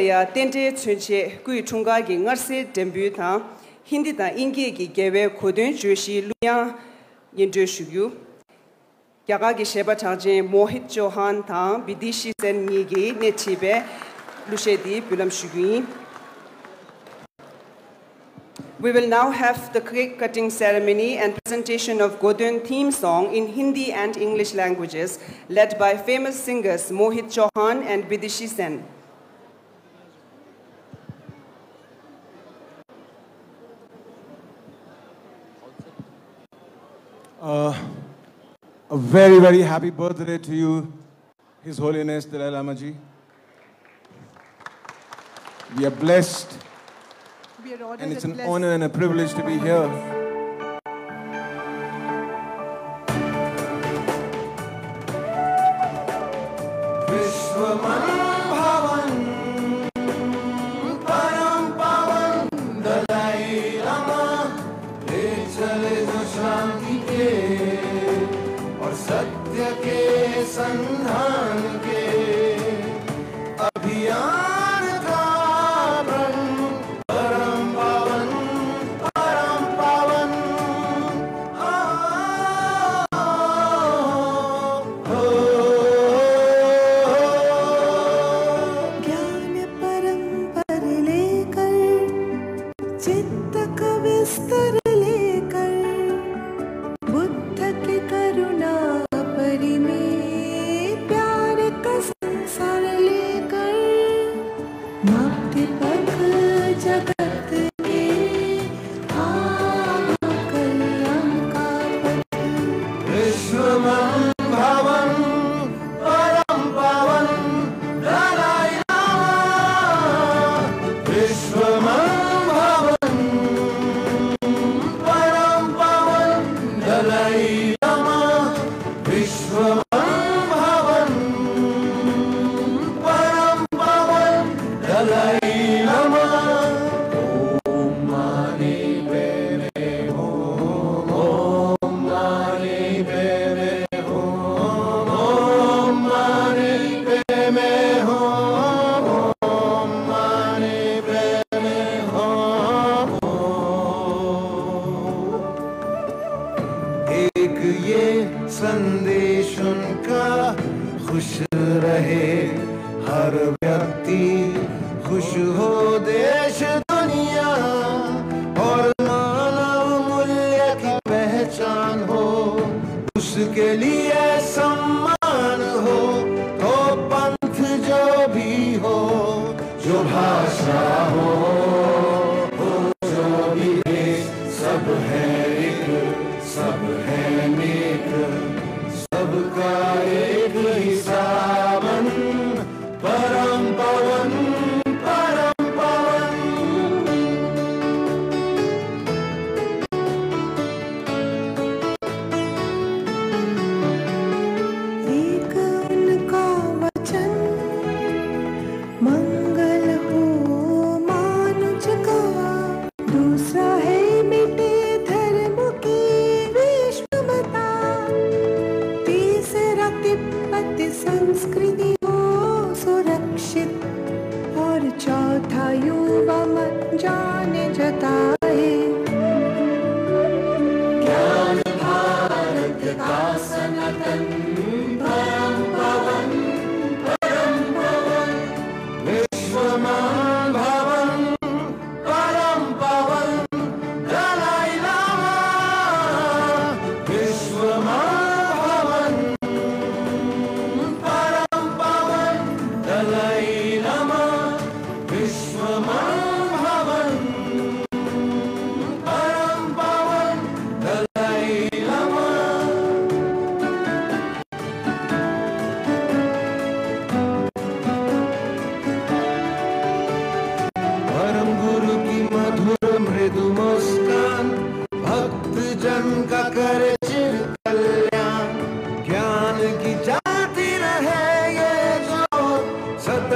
ya tente chunche kui chunga gi ngarse debut tha hindi ta inge gi gewe khodun joshi luya yende shugyu kyaga gi sheba chaje Mohit Chauhan tha Bidishi Sen ni gi nechibe lushedi bulam shugyi. We will now have the cake cutting ceremony and presentation of Godun theme song in Hindi and English languages led by famous singers Mohit Chauhan and Bidishi Sen. A very, very happy birthday to you, His Holiness Dalai Lama Ji. We are blessed, and it's an honor and a privilege to be here. सत